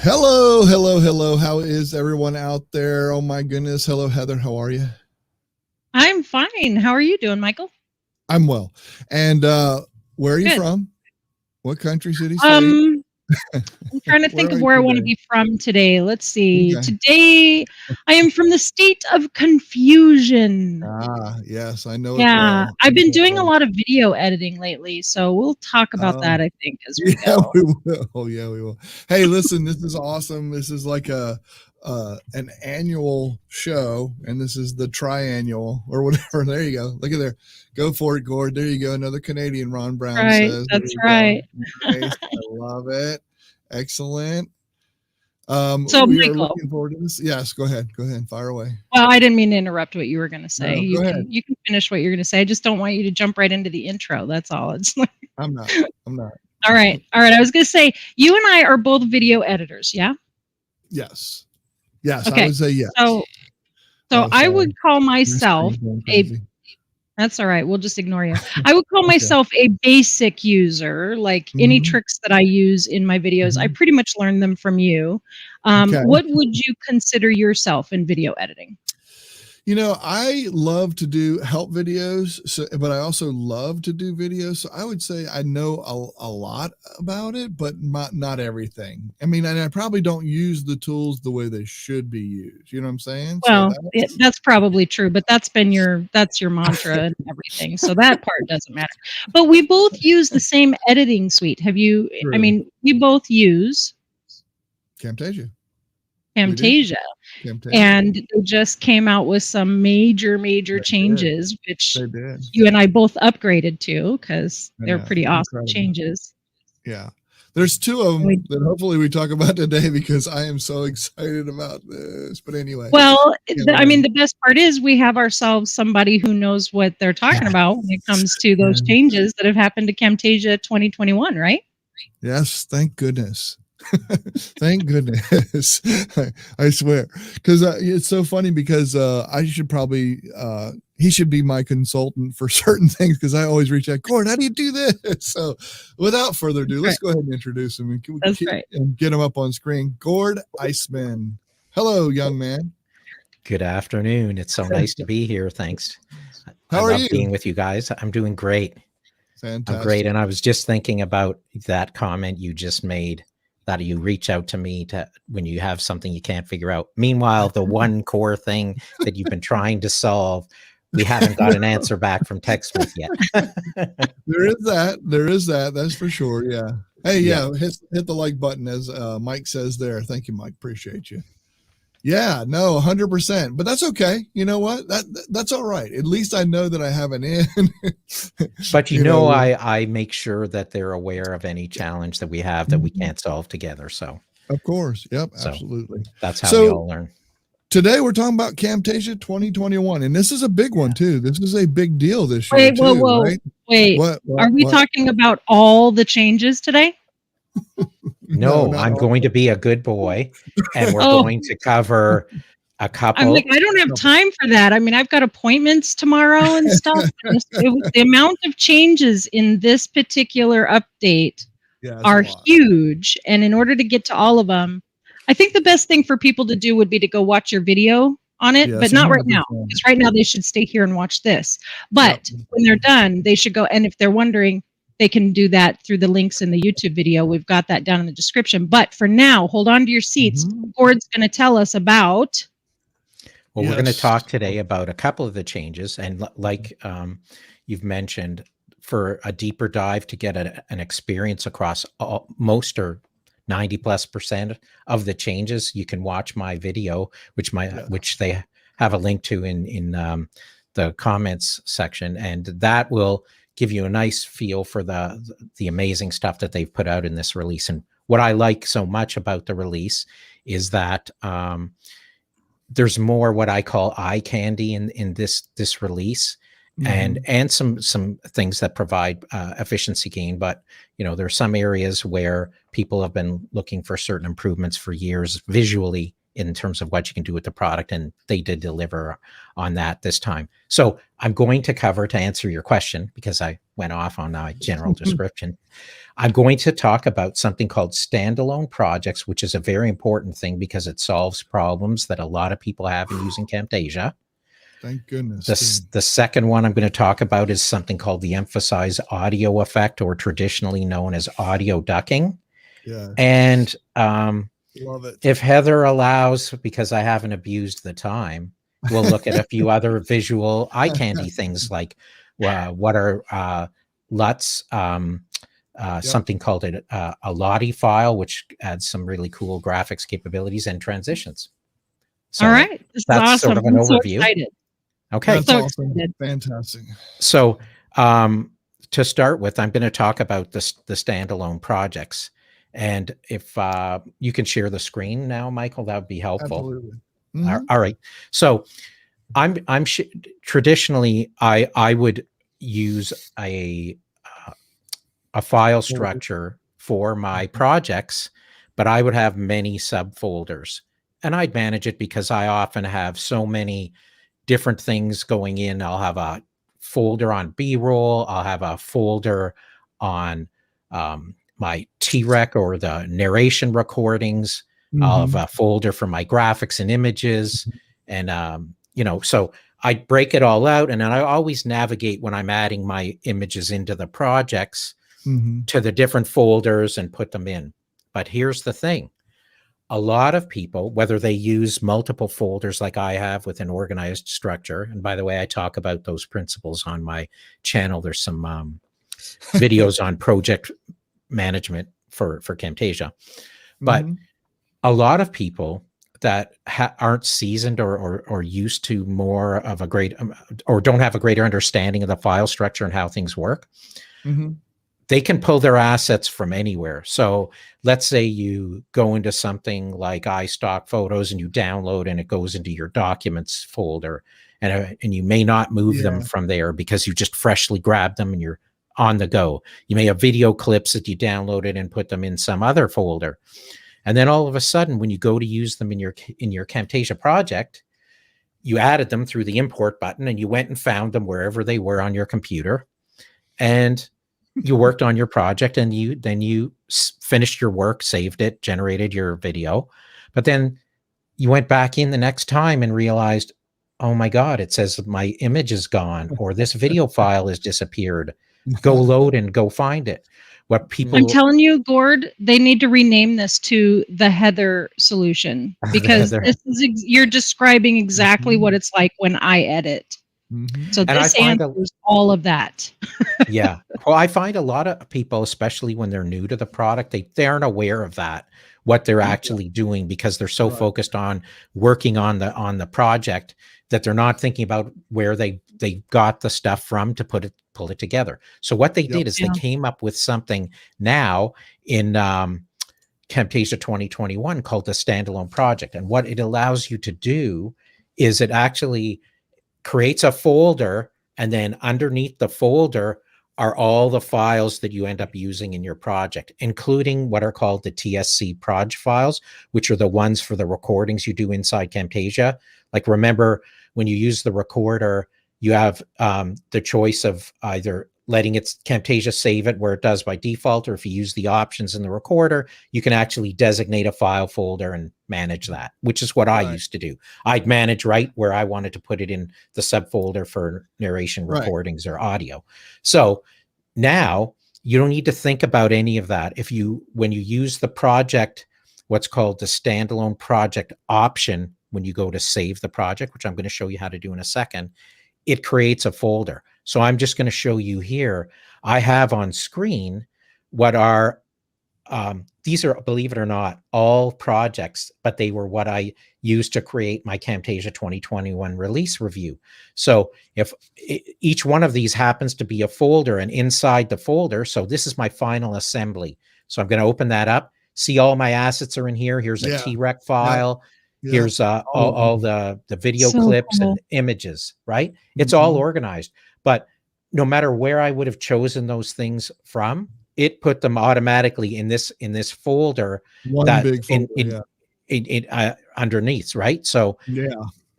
Hello, hello, hello. How is everyone out there? Oh my goodness. Hello, Heather. How are you? I'm fine. How are you doing, Michael? I'm well. And where are you Good. from? What country, city, state? I'm trying to think Where are of you where I want to today? be from today. Let's see. Okay. Today, I am from the state of confusion. Yes, I know it Yeah, well. I I've been know it doing a well. lot of video editing lately, so we'll talk about that, I think, as we Yeah, go. we will. Oh, yeah, we will. Hey, listen, this is awesome. This is like an annual show, and this is the triannual or whatever. There you go. Look at there. Go for it, Gord. There you go. Another Canadian, Ron Brown Right, says. There that's you go. right. Nice. I love it. Excellent. So, We are Michael, looking forward to this. Yes, go ahead. Go ahead. Fire away. well, I didn't mean to interrupt what you were going to say. No, You go can ahead. you can finish what you're going to say. I just don't want you to jump right into the intro. That's all. It's like, I'm not. I'm not. all right, all right. I was going to say you and I are both video editors, yeah? Yes. Yes, I Okay. would say yes. So Oh, I sorry. would call My myself screen's going a crazy. that's all right. We'll just ignore you. I would call Okay. myself a basic user. Like any Mhm. tricks that I use in my videos, I Mhm. pretty much learned them from you. Okay. What would you consider yourself in video editing? You know, I love to do help videos, so but I also love to do videos. So I would say I know a lot about it, but not everything. I mean, and I probably don't use the tools the way they should be used. You know what I'm saying? So Well, that's probably true, but that's your mantra and everything. So that part doesn't matter. But we both use the same editing suite. Have you? I true. mean, we both use Camtasia. We do. Camtasia. Camtasia. And they just came out with some major They did. changes, which They did. you and I both upgraded to because I they're know. pretty awesome Incredible. changes. Yeah. There's two of them We- that hopefully we talk about today because I am so excited about this. But anyway. Well, Yeah, I mean, the best part is we have ourselves somebody who knows what they're talking about when it comes to those changes that have happened to Camtasia 2021, right? Yes, thank goodness. Thank goodness. I swear. Because it's so funny because I should probably, he should be my consultant for certain things because I always reach out, Gord, how do you do this? So without further ado, let's go ahead and introduce him and get him up on screen. Gord Isman. Hello, young man. Good afternoon. It's so nice to be here. Thanks. How I are love you? being with you guys. I'm doing great. Fantastic. I'm great. And I was just thinking about that comment you just made, that you reach out to me when you have something you can't figure out. Meanwhile, the one core thing that you've been trying to solve, we haven't got an answer back from TechSmith yet. There is that. There is that. That's for sure. Yeah. Hey, yeah. Hit the like button, as Mike says there. Thank you, Mike. Appreciate you. Yeah, no, 100%. But that's okay. You know what? That's all right. At least I know that I have an in. But you know, I make sure that they're aware of any challenge that we have that we can't solve together. So of course. Yep, absolutely. So that's how we all learn. Today we're talking about Camtasia 2021, and this is a big one too. This is a big deal this year. Wait, whoa. Right? Wait. Are we talking about all the changes today? No, I'm going to be a good boy, and we're going to cover a couple. I'm like, I don't have time for that. I mean, I've got appointments tomorrow and stuff. The amount of changes in this particular update are huge. And in order to get to all of them, I think the best thing for people to do would be to go watch your video on it, but not right now. Because right now they should stay here and watch this. But when they're done, they should go. And if they're wondering, they can do that through the links in the YouTube video. We've got that down in the description. But for now, hold on to your seats. Gord's going to tell us about. Well, we're going to talk today about a couple of the changes. And like you've mentioned, for a deeper dive to get an experience across most or 90+% of the changes, you can watch my video, which they have a link to in the comments section. And that will give you a nice feel for the amazing stuff that they've put out in this release. And what I like so much about the release is that there's more what I call eye candy in this release, and some things that provide efficiency gain. But there are some areas where people have been looking for certain improvements for years visually in terms of what you can do with the product, and they did deliver on that this time. So I'm going to cover, to answer your question, because I went off on a general description, I'm going to talk about something called standalone projects, which is a very important thing because it solves problems that a lot of people have in using Camtasia. Thank goodness. The second one I'm going to talk about is something called the emphasize audio effect, or traditionally known as audio ducking. Yeah. And love it. If Heather allows, because I haven't abused the time, we'll look at a few other visual eye candy things, like what are 𝐒𝐡𝐨𝐰𝐬, something called a Lottie file, which adds some really cool graphics capabilities and transitions. So all right, this is awesome. Sort of an I'm so overview. excited. Okay, that's so awesome. Excited. Fantastic. So to start with, I'm going to talk about the standalone projects. And if you can share the screen now, Michael, that would be helpful. Absolutely. Mm-hmm. All right. So traditionally, I would use a file structure for my projects, but I would have many subfolders, and I'd manage it because I often have so many different things going in. I'll have a folder on B-roll. I'll have a folder on my T-Rec or the narration recordings. I'll have a folder for my graphics and images. And, so I break it all out, and then I always navigate when I'm adding my images into the projects to the different folders and put them in. But here's the thing. A lot of people, whether they use multiple folders like I have with an organized structure, and by the way, I talk about those principles on my channel. There's some videos on project management for Camtasia. But a lot of people that aren't seasoned or used to more of a great, or don't have a greater understanding of the file structure and how things work, they can pull their assets from anywhere. So let's say you go into something like iStock Photos and you download, and it goes into your documents folder, and you may not move them from there because you just freshly grabbed them and you're on the go. You may have video clips that you downloaded and put them in some other folder. And then all of a sudden, when you go to use them in your Camtasia project, you added them through the import button, and you went and found them wherever they were on your computer, and you worked on your project, and you finished your work, saved it, generated your video. But then you went back in the next time and realized, oh my God, it says my image is gone, or this video file has disappeared. Go load and go find it. What people, I'm telling you, Gord, they need to rename this to the Heather solution, because this is you're describing exactly what it's like when I edit. So this answers all of that. Yeah. Well, I find a lot of people, especially when they're new to the product, they aren't aware of that, what they're actually doing, because they're so focused on working on the project that they're not thinking about where they got the stuff from to pull it together. So what they did is they came up with something now in Camtasia 2021 called the standalone project. And what it allows you to do is it actually creates a folder, and then underneath the folder are all the files that you end up using in your project, including what are called the TSC proj files, which are the ones for the recordings you do inside Camtasia. Like, remember, when you use the recorder, you have the choice of either letting Camtasia save it where it does by default, or if you use the options in the recorder, you can actually designate a file folder and manage that, which is what I used to do. I'd manage right where I wanted to put it in the subfolder for narration recordings or audio. So now you don't need to think about any of that. When you use the project, what's called the standalone project option, when you go to save the project, which I'm going to show you how to do in a second, it creates a folder. So I'm just going to show you here. I have on screen what are, these are, believe it or not, all projects, but they were what I used to create my Camtasia 2021 release review. So if each one of these happens to be a folder, and inside the folder, so this is my final assembly. So I'm going to open that up. See, all my assets are in here. Here's a T-Rec file. Here's all the video clips and images, right? It's all organized. But no matter where I would have chosen those things from, it put them automatically in this folder. One big folder. underneath, right? So yeah.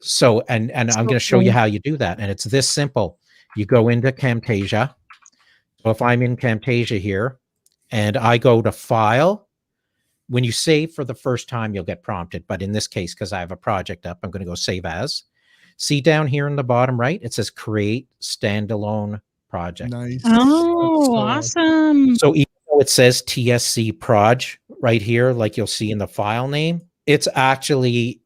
So and I'm going to show you how you do that, and it's this simple. You go into Camtasia. So if I'm in Camtasia here, and I go to File, when you save for the first time, you'll get prompted. But in this case, because I have a project up, I'm going to go Save As. See down here in the bottom right, it says Create Standalone Project. Nice. Oh, awesome. So even though it says TSC Proj right here, like you'll see in the file name, it's actually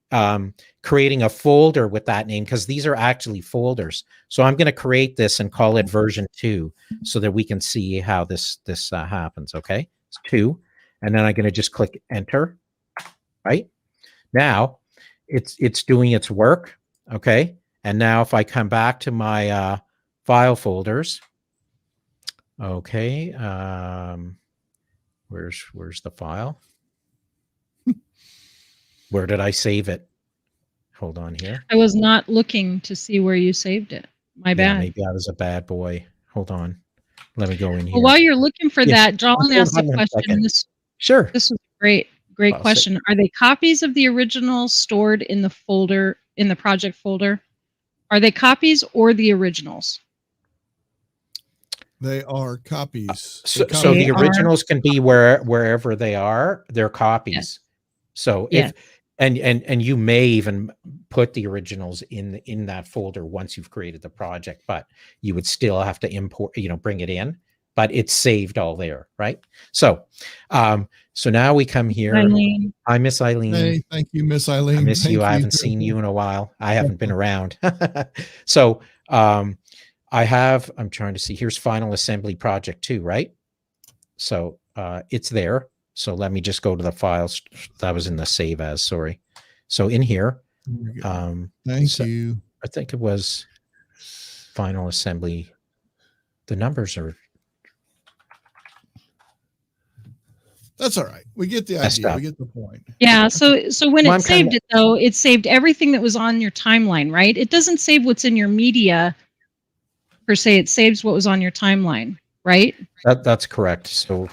creating a folder with that name, because these are actually folders. So I'm going to create this and call it version 2 so that we can see how this happens. Okay, it's 2. And then I'm going to just click enter. Right now it's doing its work. Okay. And now if I come back to my file folders, okay, where's the file? Where did I save it? Hold on here. I was not looking to see where you saved it. My bad. Yeah, maybe I was a bad boy. Hold on. Let me go in here. Well, while you're looking for that, John asked a question. Sure. This was a great question. Are they copies of the originals stored in the folder, in the project folder? Are they copies or the originals? They are copies. So the originals can be wherever they are. They're copies. Yes. So if and you may even put the originals in that folder once you've created the project, but you would still have to import, bring it in, but it's saved all there, right? So so now we come here. Eileen. Hi, Miss Eileen. Hey, thank you, Miss Eileen. I miss you. I haven't seen you in a while. I haven't been around. So I'm trying to see, here's Final Assembly Project 2, right? So it's there. So let me just go to the files that was in the Save As, sorry. So in here, thank you. I think it was Final Assembly. The numbers are. That's all right. We get the idea. We get the point. Yeah. So when it saved it, though, it saved everything that was on your timeline, right? It doesn't save what's in your media per se. It saves what was on your timeline, right? That's correct. So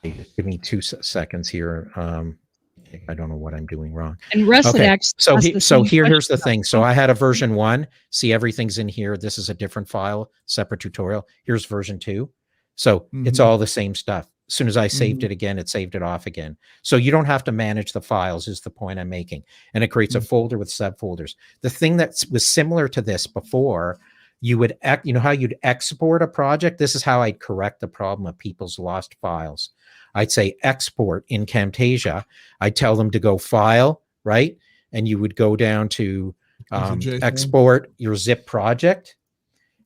give me 2 seconds here. I don't know what I'm doing wrong. And Russ would actually. So here's the thing. So I had a version 1. See, everything's in here. This is a different file, separate tutorial. Here's version 2. So it's all the same stuff. As soon as I saved it again, it saved it off again. So you don't have to manage the files is the point I'm making. And it creates a folder with subfolders. The thing that was similar to this before, you would, how you'd export a project? This is how I'd correct the problem of people's lost files. I'd say export in Camtasia. I'd tell them to go file, right? And you would go down to export your zip project.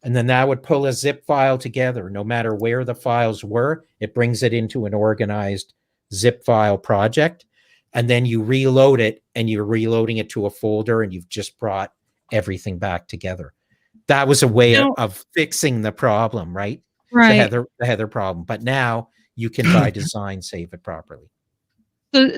And then that would pull a zip file together. No matter where the files were, it brings it into an organized zip file project. And then you reload it, and you're reloading it to a folder, and you've just brought everything back together. That was a way of fixing the problem, right? Right. The Heather problem. But now you can, by design, save it properly.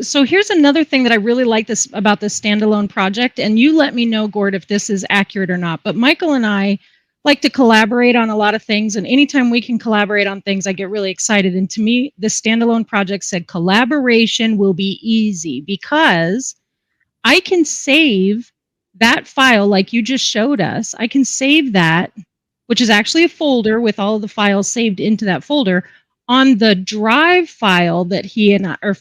So here's another thing that I really like about this standalone project. And you let me know, Gord, if this is accurate or not. But Michael and I like to collaborate on a lot of things, and anytime we can collaborate on things, I get really excited. And to me, the standalone project said collaboration will be easy because I can save that file like you just showed us. I can save that, which is actually a folder with all of the files saved into that folder, on the drive file that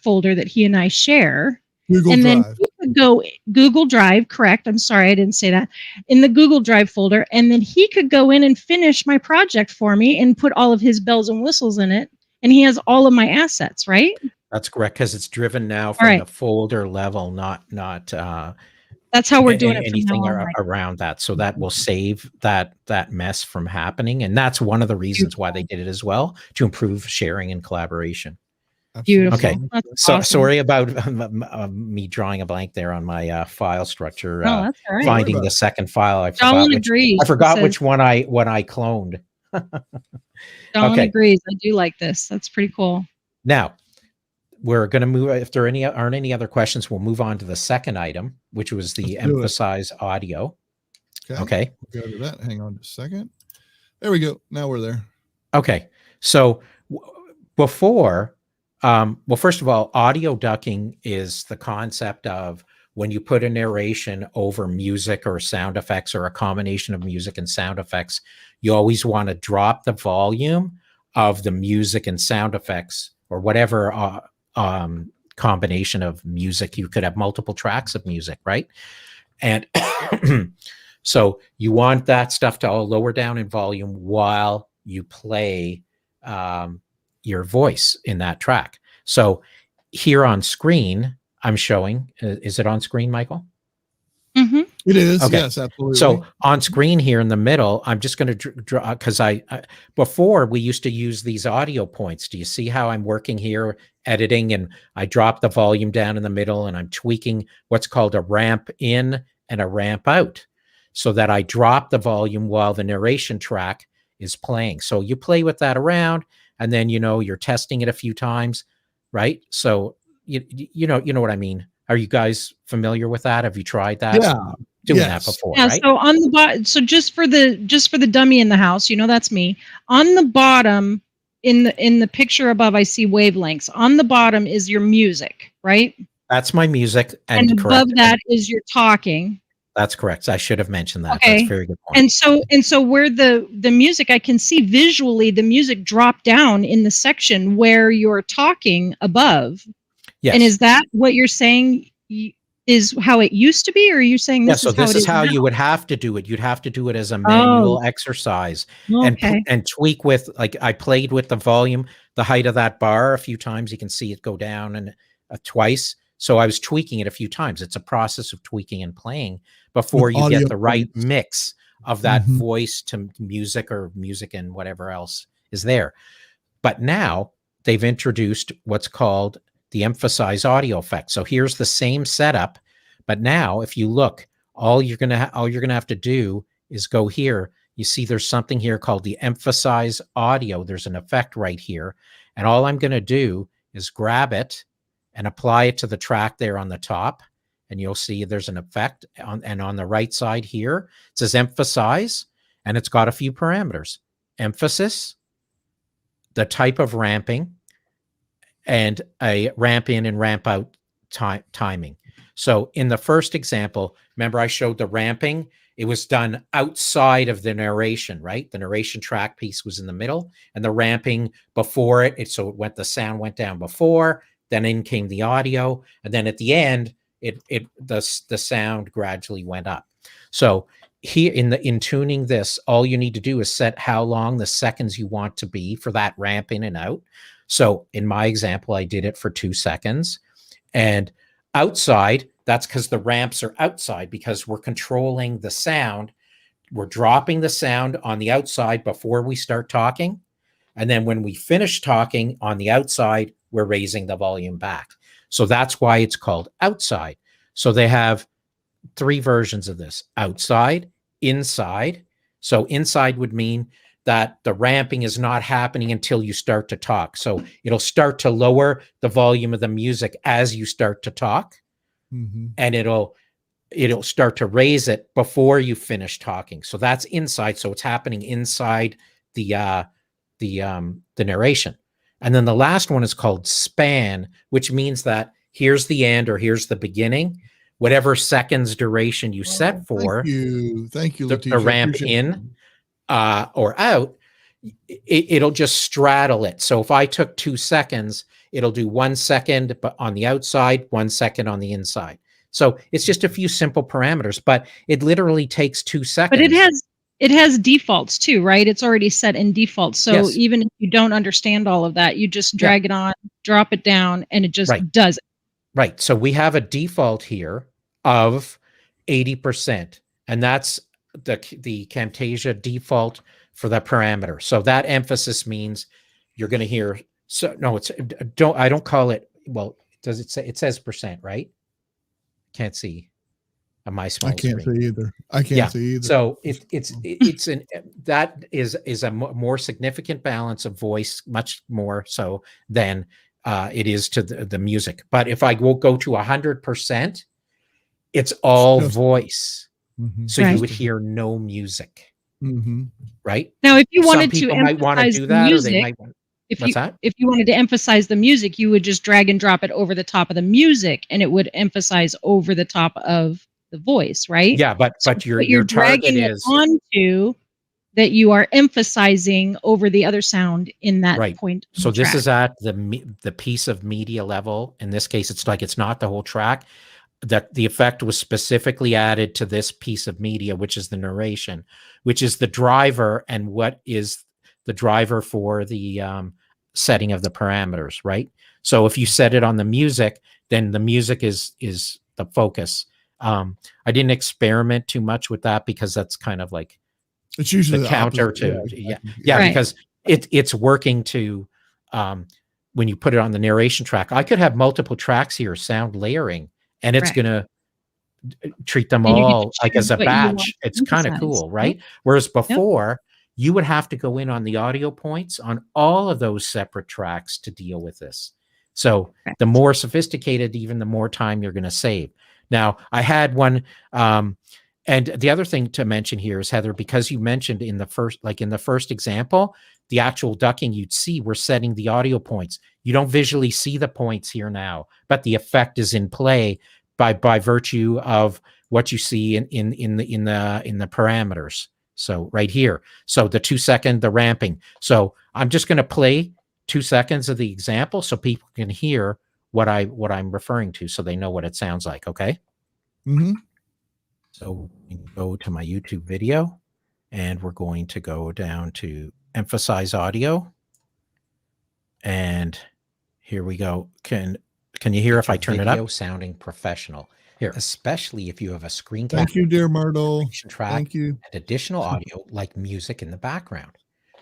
folder that he and I share. Google and Drive. Then he could go Google Drive, correct? I'm sorry, I didn't say that. In the Google Drive folder, and then he could go in and finish my project for me and put all of his bells and whistles in it, and he has all of my assets, right? That's correct, because it's driven now from the folder level, not that's how we're doing anything around that. So that will save that mess from happening, and that's one of the reasons why they did it as well, to improve sharing and collaboration. Beautiful. Okay. So awesome. Sorry about me drawing a blank there on my file structure. That's all right. Finding the second file. I forgot which one I cloned. John agrees. I do like this. That's pretty cool. Now we're going to move. If there aren't any other questions, we'll move on to the second item, which was the emphasize audio. Okay. We'll go to that. Hang on just a second. There we go. Now we're there. Okay. So before. Well, first of all, audio ducking is the concept of when you put a narration over music or sound effects or a combination of music and sound effects, you always want to drop the volume of the music and sound effects or whatever combination of music. You could have multiple tracks of music, right? And so you want that stuff to all lower down in volume while you play your voice in that track. So here on screen, I'm showing, is it on screen, Michael? Mm-hmm. It is. Okay. Yes, absolutely. So on screen here in the middle, I'm just going to draw, because before we used to use these audio points. Do you see how I'm working here, editing, and I drop the volume down in the middle and I'm tweaking what's called a ramp in and a ramp out so that I drop the volume while the narration track is playing. So you play with that around and then, you're testing it a few times, right? So you know what I mean? Are you guys familiar with that? Have you tried that? Yeah. Doing that before, yeah, right? So on the bottom, so just for the dummy in the house, that's me. On the bottom, in the picture above, I see wavelengths. On the bottom is your music, right? That's my music, and above that is your talking. That's correct. I should have mentioned that. Okay. That's a very good point. And so where the music, I can see visually the music drop down in the section where you're talking above. Yes. And is that what you're saying is how it used to be, or are you saying this is how you would have to do it. You'd have to do it as a manual exercise and tweak with, like, I played with the volume, the height of that bar a few times. You can see it go down and twice. So I was tweaking it a few times. It's a process of tweaking and playing before you get the right mix of that voice to music or music and whatever else is there. But now they've introduced what's called the emphasize audio effect. So here's the same setup, but now if you look, all you're gonna have to do is go here. You see there's something here called the emphasize audio. There's an effect right here. And all I'm gonna do is grab it and apply it to the track there on the top. And you'll see there's an effect on the right side here. It says emphasize, and it's got a few parameters. Emphasis, the type of ramping, and a ramp in and ramp out timing. So in the first example, remember I showed the ramping, it was done outside of the narration, right? The narration track piece was in the middle, and the ramping before the sound went down before, then in came the audio, and then at the end, the sound gradually went up. So here in tuning this, all you need to do is set how long the seconds you want to be for that ramp in and out. So in my example, I did it for 2 seconds. And outside, that's because the ramps are outside, because we're controlling the sound. We're dropping the sound on the outside before we start talking. And then when we finish talking on the outside, we're raising the volume back. So that's why it's called outside. So they have 3 versions of this: outside, inside. So inside would mean that the ramping is not happening until you start to talk. So it'll start to lower the volume of the music as you start to talk, and it'll start to raise it before you finish talking. So that's inside. So it's happening inside the narration. And then the last one is called span, which means that here's the end or here's the beginning. Whatever seconds duration you set for, thank you, the ramp in or out, it'll just straddle it. So if I took 2 seconds, it'll do 1 second but on the outside, 1 second on the inside. So it's just a few simple parameters, but it literally takes 2 seconds. But it has defaults too, right? It's already set in default. So even if you don't understand all of that, you just drag it on, drop it down, and it just does it. Right. So we have a default here of 80%, and that's the Camtasia default for the parameter. So that emphasis means you're going to hear. So no, I don't call it. Well, does it say? It says percent, right? Can't see on my small screen. I can't see either. I can't see either. So that is a more significant balance of voice, much more so than it is to the music. But if I will go to 100%, it's all voice. So you would hear no music. Right? Now, if you wanted Some people to might want to do that, or they might want. What's that? If you wanted to emphasize the music, you would just drag and drop it over the top of the music, and it would emphasize over the top of the voice, right? Yeah, but So your target dragging it is onto that you are emphasizing over the other sound in that right. point. So this is at the piece of media level. In this case, it's like it's not the whole track. That the effect was specifically added to this piece of media, which is the narration, which is the driver, and what is the driver for the setting of the parameters, right? So if you set it on the music, then the music is the focus. I didn't experiment too much with that because that's kind of like it's usually the counter opposite. to Right. because it's working to when you put it on the narration track. I could have multiple tracks here, sound layering, and it's going to treat them and all like as a what you want batch. to It's kind of emphasize. cool, right? Whereas before, you would have to go in on the audio points on all of those separate tracks to deal with this. So the more sophisticated, even the more time you're going to save. Now, I had one, and the other thing to mention here is, Heather, because you mentioned in the first example, the actual ducking you'd see, we're setting the audio points. You don't visually see the points here now, but the effect is in play by virtue of what you see in the parameters. So right here, so the 2 second, the ramping. So I'm just going to play 2 seconds of the example so people can hear what I'm referring to, so they know what it sounds like. Okay. Mm-hmm. So we can go to my YouTube video, and we're going to go down to emphasize audio, and here we go. Can you hear if I turn it up? Sounding professional here, especially if you have a screen cap. Thank you, dear Myrtle. Track, thank you. And additional audio like music in the background.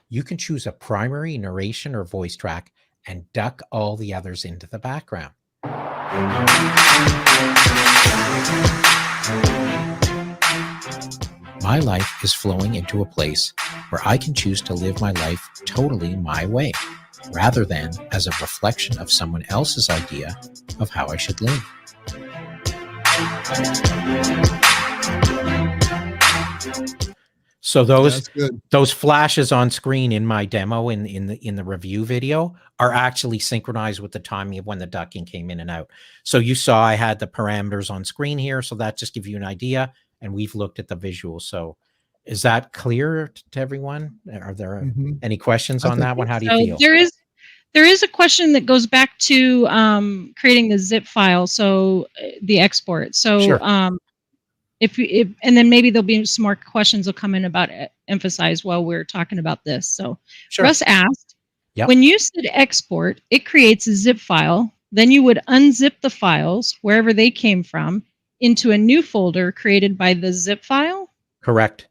You can choose a primary narration or voice track and duck all the others into the background. My life is flowing into a place where I can choose to live my life totally my way, rather than as a reflection of someone else's idea of how I should live. So those flashes on screen in my demo in the review video are actually synchronized with the timing of when the ducking came in and out. So you saw I had the parameters on screen here, so that just gives you an idea. And we've looked at the visuals. So is that clear to everyone? Are there any questions on that one? How do you feel? There is a question that goes back to creating the zip file, so the export. So sure. And then maybe there'll be some more questions will come in about emphasize while we're talking about this. So sure. Russ asked, when you said export, it creates a zip file. Then you would unzip the files wherever they came from into a new folder created by the zip file? Correct.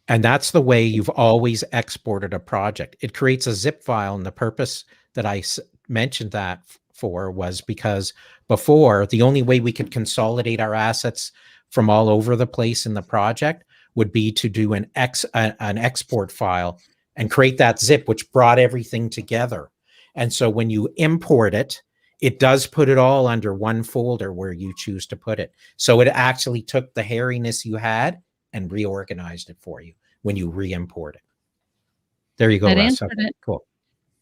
And that's the way you've always exported a project. It creates a zip file, and the purpose that I mentioned that for was because before, the only way we could consolidate our assets from all over the place in the project would be to do an export file and create that zip, which brought everything together. And so when you import it, it does put it all under one folder where you choose to put it. So it actually took the hairiness you had and reorganized it for you when you re-import it. There you go, Russ. Okay, cool.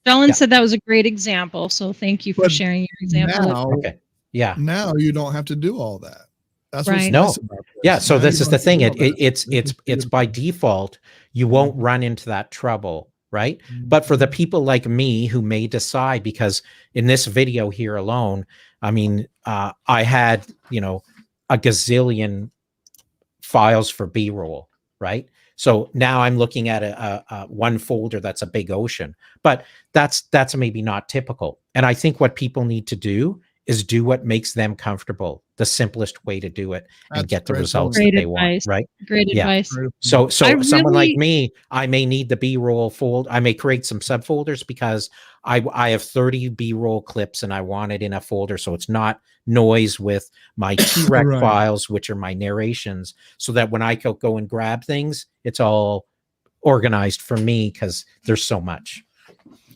Dylan said that was a great example, so thank you for sharing your example. Now, now you don't have to do all that. That's right. What's nice about this. Yeah, so this is the thing. It's by default, you won't run into that trouble, right? But for the people like me who may decide, because in this video here alone, I mean, I had, a gazillion files for B-roll, right? So now I'm looking at a one folder that's a big ocean, but that's maybe not typical. And I think what people need to do is do what makes them comfortable, the simplest way to do it and get the results that they want, right? Great advice. So someone like me, I may need the B-roll folder. I may create some subfolders because I have 30 B-roll clips and I want it in a folder so it's not noise with my T-Rec files, which are my narrations, so that when I go and grab things, it's all organized for me because there's so much.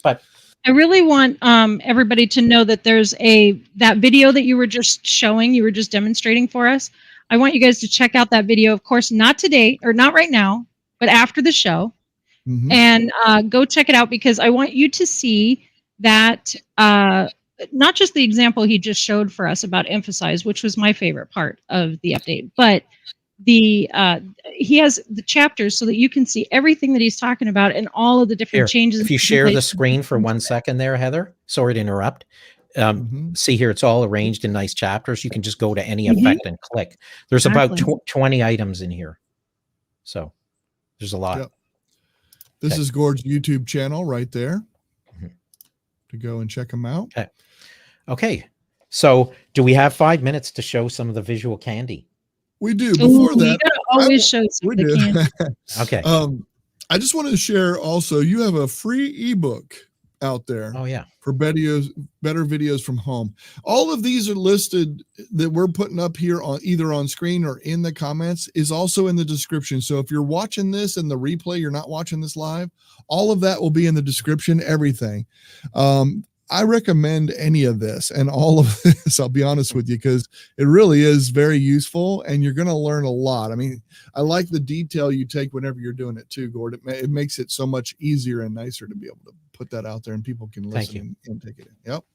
But I really want everybody to know that there's that video that you were just showing, you were just demonstrating for us. I want you guys to check out that video, of course, not today or not right now, but after the show. And go check it out because I want you to see that not just the example he just showed for us about emphasize, which was my favorite part of the update, but the he has the chapters so that you can see everything that he's talking about and all of the different changes. If you share the screen for 1 second there, Heather, sorry to interrupt. See here, it's all arranged in nice chapters. You can just go to any effect and click. There's about 20 items in here. So there's a lot. Yep. This is Gord's YouTube channel right there to go and check them out. Okay. So do we have 5 minutes to show some of the visual candy? We do. Before that, always show some of the candy. Okay. I just wanted to share also, you have a free ebook out there. Oh yeah. For better videos from home. All of these are listed that we're putting up here on either on screen or in the comments is also in the description. So if you're watching this in the replay, you're not watching this live, all of that will be in the description, everything. I recommend any of this and all of this, I'll be honest with you, because it really is very useful and you're going to learn a lot. I mean, I like the detail you take whenever you're doing it too, Gord. It makes it so much easier and nicer to be able to put that out there and people can listen and take it in. Yep.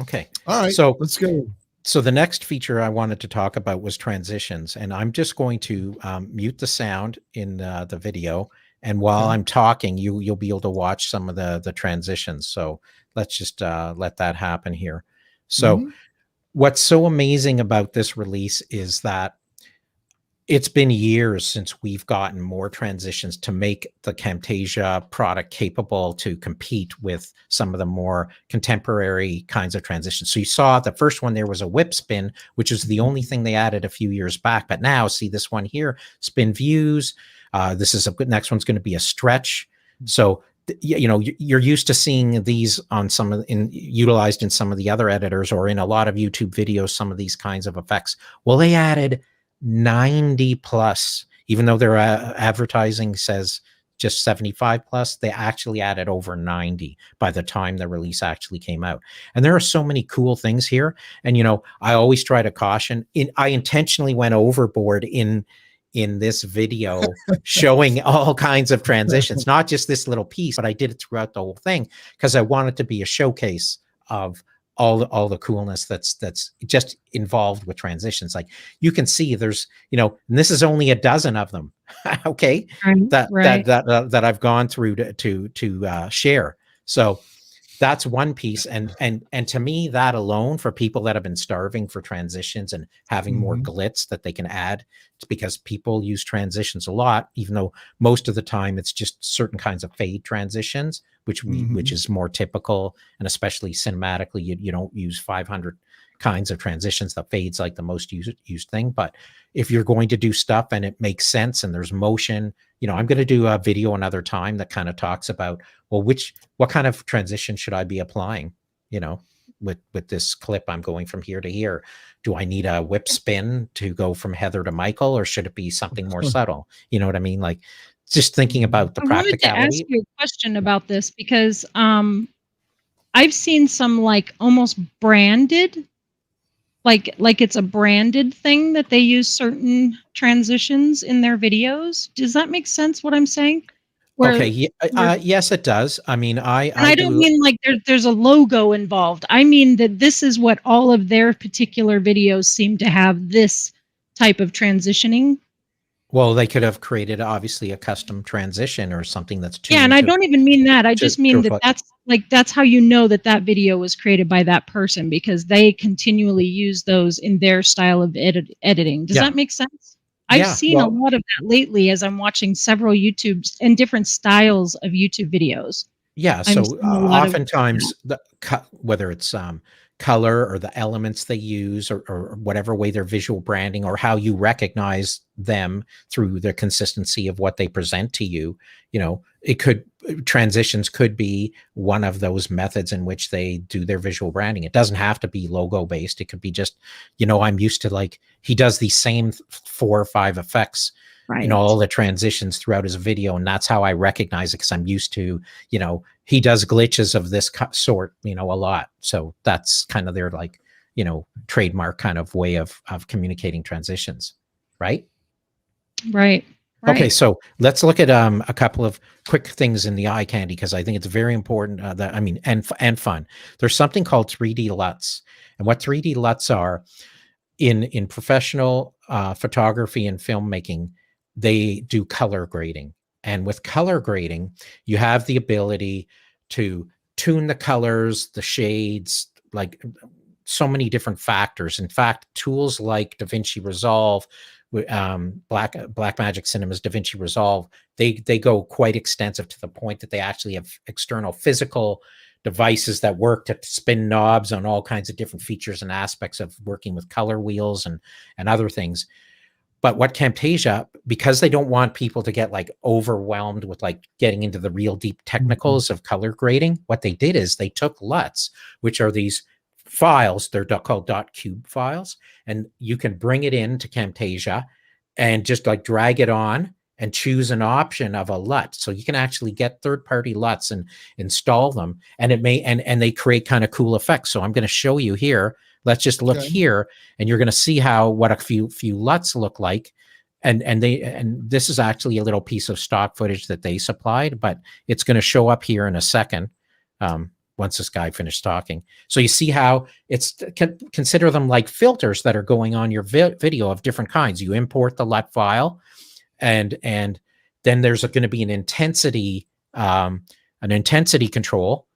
Okay. All right. So let's go. So the next feature I wanted to talk about was transitions, and I'm just going to mute the sound in the video. And while I'm talking, you'll be able to watch some of the transitions. So let's just let that happen here. So what's so amazing about this release is that it's been years since we've gotten more transitions to make the Camtasia product capable to compete with some of the more contemporary kinds of transitions. So you saw the first one there was a whip spin, which is the only thing they added a few years back. But now see this one here, spin views. This is next one's going to be a stretch. So you know, you're used to seeing these on some of utilized in some of the other editors or in a lot of YouTube videos, some of these kinds of effects. Well, they added 90 plus, even though their advertising says just 75 plus, they actually added over 90 by the time the release actually came out. And there are so many cool things here. And, you know, I always try to caution I intentionally went overboard in this video showing all kinds of transitions, not just this little piece, but I did it throughout the whole thing because I want it to be a showcase of all the coolness that's just involved with transitions. Like you can see there's, you know, and this is only a dozen of them. Okay. That I've gone through to share. So that's one piece. And to me, that alone, for people that have been starving for transitions and having more glitz that they can add, it's because people use transitions a lot, even though most of the time it's just certain kinds of fade transitions, which is more typical. And especially cinematically, you don't use 500 kinds of transitions. The fade's like the most used thing. But if you're going to do stuff and it makes sense and there's motion, you know, I'm going to do a video another time that kind of talks about, well, what kind of transition should I be applying, you know, with this clip? I'm going from here to here. Do I need a whip spin to go from Heather to Michael, or should it be something more subtle? You know what I mean? Like just thinking about the practicality. I wanted to ask you a question about this because I've seen some like almost branded, like it's a branded thing that they use certain transitions in their videos. Does that make sense what I'm saying? Okay. Yes, it does. I mean, I don't mean like there's a logo involved. I mean that this is what all of their particular videos seem to have, this type of transitioning. Well, they could have created obviously a custom transition or something that's tuned. Yeah, and I don't even mean that. I just mean that's how you know that video was created by that person, because they continually use those in their style of editing. Does that make sense? I've seen a lot of that lately as I'm watching several YouTubes and different styles of YouTube videos. Yeah, so oftentimes whether it's color or the elements they use or whatever way their visual branding or how you recognize them through the consistency of what they present to you, you know, transitions could be one of those methods in which they do their visual branding. It doesn't have to be logo based. It could be just, you know, I'm used to like, he does these same 4 or 5 effects in all the transitions throughout his video. And that's how I recognize it, because I'm used to, you know, he does glitches of this sort, you know, a lot. So that's kind of their like, you know, trademark kind of way of communicating transitions. Right. Right. Right. Okay, so let's look at a couple of quick things in the eye candy, because I think it's very important that, I mean, and fun. There's something called 3D LUTs, and what 3D LUTs are in professional photography and filmmaking, they do color grading. And with color grading, you have the ability to tune the colors, the shades, like so many different factors. In fact, tools like DaVinci Resolve, Blackmagic Cinema's DaVinci Resolve, they go quite extensive to the point that they actually have external physical devices that work to spin knobs on all kinds of different features and aspects of working with color wheels and other things. But what Camtasia, because they don't want people to get like overwhelmed with like getting into the real deep technicals of color grading, what they did is they took LUTs, which are these files, they're called .cube files, and you can bring it into Camtasia and just like drag it on and choose an option of a LUT. So you can actually get third-party LUTs and install them, and it may and they create kind of cool effects. So I'm going to show you here. Let's just look here, and you're going to see what a few LUTs look like. And this is actually a little piece of stock footage that they supplied, but it's going to show up here in a second. Once this guy finished talking. So you see how consider them like filters that are going on your video of different kinds. You import the LUT file, and then there's going to be an intensity control,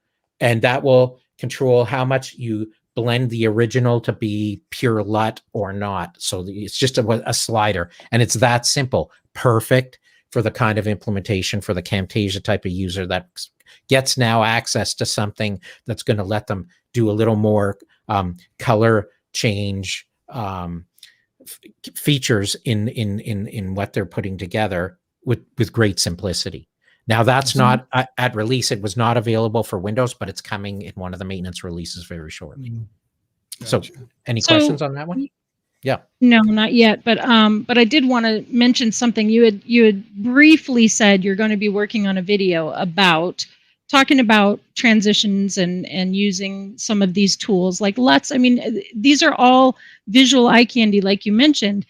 and that will control how much you blend the original to be pure LUT or not. So it's just a slider, and it's that simple. Perfect for the kind of implementation for the Camtasia type of user that gets now access to something that's going to let them do a little more color change features in what they're putting together with great simplicity. Now that's not at release. It was not available for Windows, but it's coming in one of the maintenance releases very shortly. Gotcha. So any questions on that one? Yeah. No, not yet. But I did want to mention something. You had briefly said you're going to be working on a video about talking about transitions and using some of these tools like LUTs. I mean, these are all visual eye candy, like you mentioned,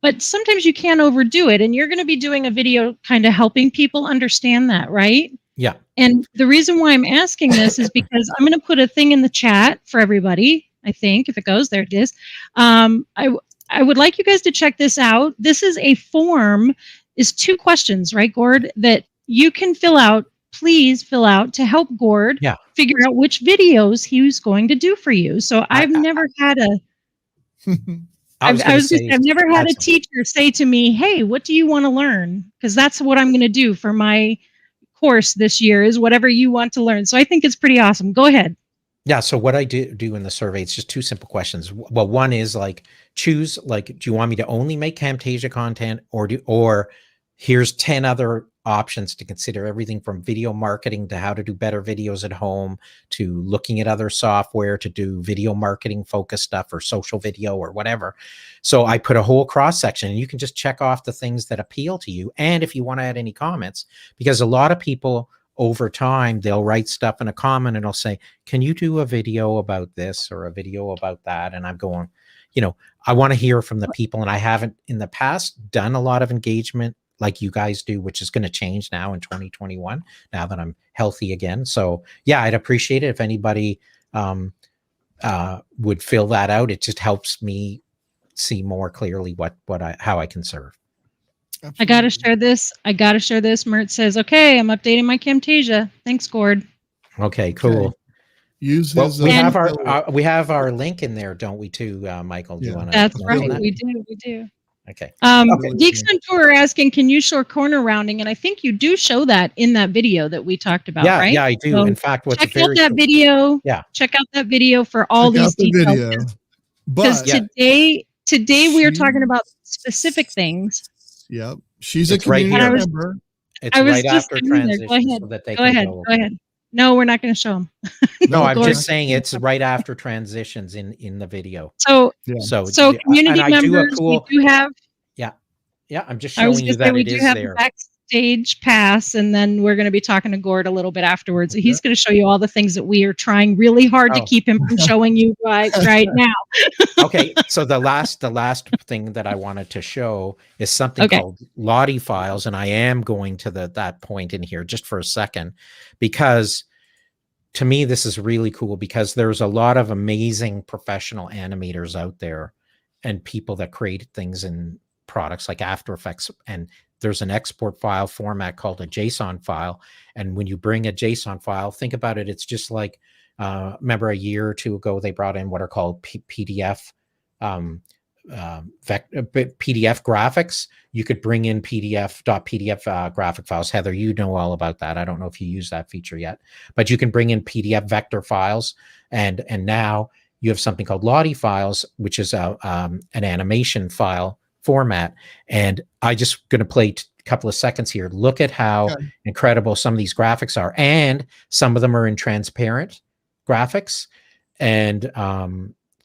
but sometimes you can't overdo it. And you're going to be doing a video kind of helping people understand that, right? Yeah. And the reason why I'm asking this is because I'm going to put a thing in the chat for everybody. I think if it goes, there it is. I would like you guys to check this out. This is a form, is 2 questions, right, Gord, that you can fill out. Please fill out to help Gord figure out which videos he's going to do for you. So I've never had I've never had a teacher say to me, "Hey, what do you want to learn?" Because that's what I'm going to do for my course this year, is whatever you want to learn. So I think it's pretty awesome. Go ahead. Yeah. So what I do in the survey, it's just 2 simple questions. Well, one is like, choose, like, do you want me to only make Camtasia content, or here's 10 other options to consider, everything from video marketing to how to do better videos at home, to looking at other software to do video marketing focused stuff, or social video or whatever. So I put a whole cross section, and you can just check off the things that appeal to you. And if you want to add any comments, because a lot of people over time, they'll write stuff in a comment and they'll say, can you do a video about this or a video about that? And I'm going, I want to hear from the people. And I haven't in the past done a lot of engagement like you guys do, which is going to change now in 2021, now that I'm healthy again. So yeah, I'd appreciate it if anybody would fill that out. It just helps me see more clearly how I can serve. Absolutely. I got to share this. Mert says, okay, I'm updating my Camtasia. Thanks, Gord. Okay, cool. Okay. Use his, we have our link in there, don't we, too, Michael? Do you want to? That's right. That? We do. Okay. Geeks on Tour are asking, can you show corner rounding? And I think you do show that in that video that we talked about, right? Yeah, I do. So in fact, check out that video. Yeah. Check out that video for all these details. Because today we are talking about specific things. Yep. She's a community member. It's right after transition. Go ahead. No, we're not going to show them. No, I'm just saying it's right after transitions in the video. So community members, we do have. Yeah, I'm just showing you that it is there. backstage pass, and then we're going to be talking to Gord a little bit afterwards. Okay. He's going to show you all the things that we are trying really hard to keep him from showing you right now. Okay, so the last thing that I wanted to show is something called Lottie files, and I am going to that point in here just for a second, because to me this is really cool, because there's a lot of amazing professional animators out there and people that create things in products like After Effects, and there's an export file format called a JSON file. And when you bring a JSON file, think about it, it's just like, remember a year or two ago, they brought in what are called PDF, PDF graphics. You could bring in PDF graphic files. Heather, you know all about that. I don't know if you use that feature yet, but you can bring in PDF vector files. And now you have something called Lottie files, which is an animation file format. And I just going to play a couple of seconds here. Look at how incredible some of these graphics are. And some of them are in transparent graphics, and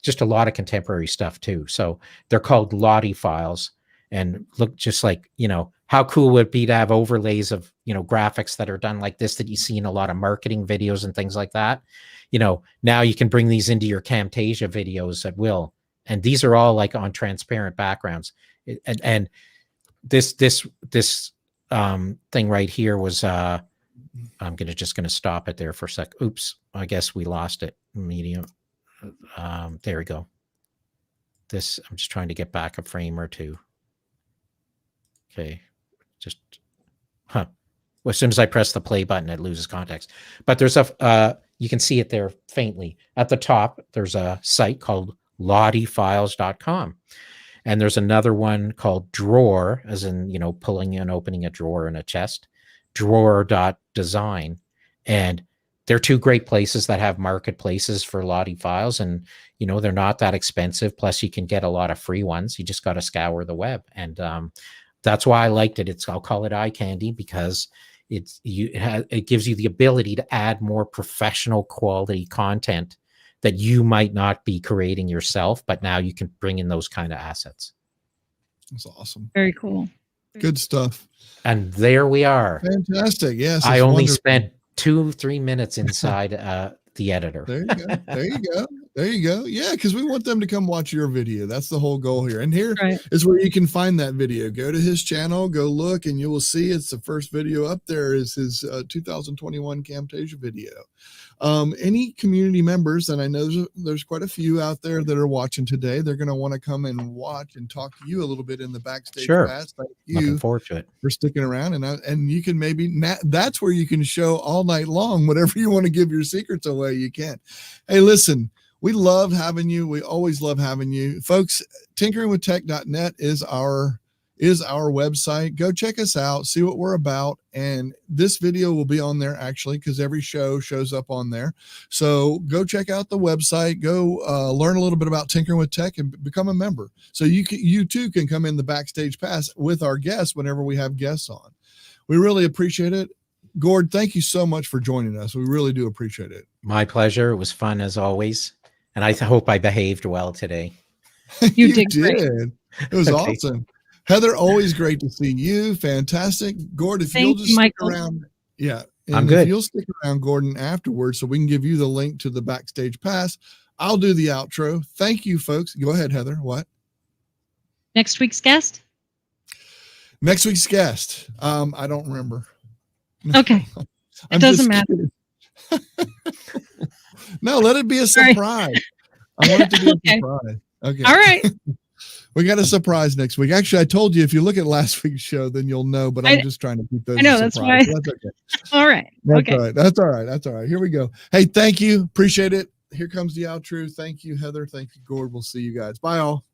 just a lot of contemporary stuff too. So they're called Lottie files, and look just like, you know, how cool would it be to have overlays of, you know, graphics that are done like this that you see in a lot of marketing videos and things like that. You know, now you can bring these into your Camtasia videos at will. And these are all like on transparent backgrounds. And this thing right here was, I'm just going to stop it there for a sec. Oops, I guess we lost it. Medium. There we go. This, I'm just trying to get back a frame or two. Okay, just, well, as soon as I press the play button, it loses context. But there's you can see it there faintly. At the top, there's a site called lottiefiles.com. And there's another one called Drawer, as in, you know, pulling and opening a drawer in a chest, drawer.design. And they're two great places that have marketplaces for Lottie files. And, you know, they're not that expensive. Plus, you can get a lot of free ones. You just got to scour the web. And that's why I liked it. I'll call it eye candy, because it gives you the ability to add more professional quality content that you might not be creating yourself, but now you can bring in those kind of assets. That's awesome. Very cool. Good stuff. And there we are. Fantastic. Yes. I only spent 2-3 minutes inside the editor. There you go. There you go. There you go. Yeah, because we want them to come watch your video. That's the whole goal here. And here is where you can find that video. Go to his channel, go look, and you will see it's the first video up there is his 2021 Camtasia video. Any community members, and I know there's quite a few out there that are watching today, they're going to want to come and watch and talk to you a little bit in the backstage. Sure. Thank you. Looking forward to it. For sticking around, and you can that's where you can show all night long whatever you want to give your secrets away. You can. Hey, listen. We love having you. We always love having you, folks. tinkeringwithtech.net is our website. Go check us out, see what we're about. And this video will be on there actually, because every show shows up on there. So go check out the website, go learn a little bit about Tinkering with Tech and become a member. So you too can come in the backstage pass with our guests whenever we have guests on. We really appreciate it. Gord, thank you so much for joining us. We really do appreciate it. My pleasure. It was fun as always. And I hope I behaved well today. You did. It was awesome. Heather, always great to see you. Fantastic. Gord, if you'll just stick around. Yeah. I'm good. If you'll stick around, Gordon, afterwards, so we can give you the link to the backstage pass. I'll do the outro. Thank you, folks. Go ahead, Heather. What? Next week's guest? Next week's guest. I don't remember. Okay. It doesn't matter. No, let it be a surprise. I want it to be a surprise. Okay. All right. We got a surprise next week. Actually, I told you if you look at last week's show, then you'll know, but I'm just trying to keep those. I know, that's why. That's okay. All right. That's all right. That's all right. That's all right. Here we go. Hey, thank you. Appreciate it. Here comes the outro. Thank you, Heather. Thank you, Gord. We'll see you guys. Bye all.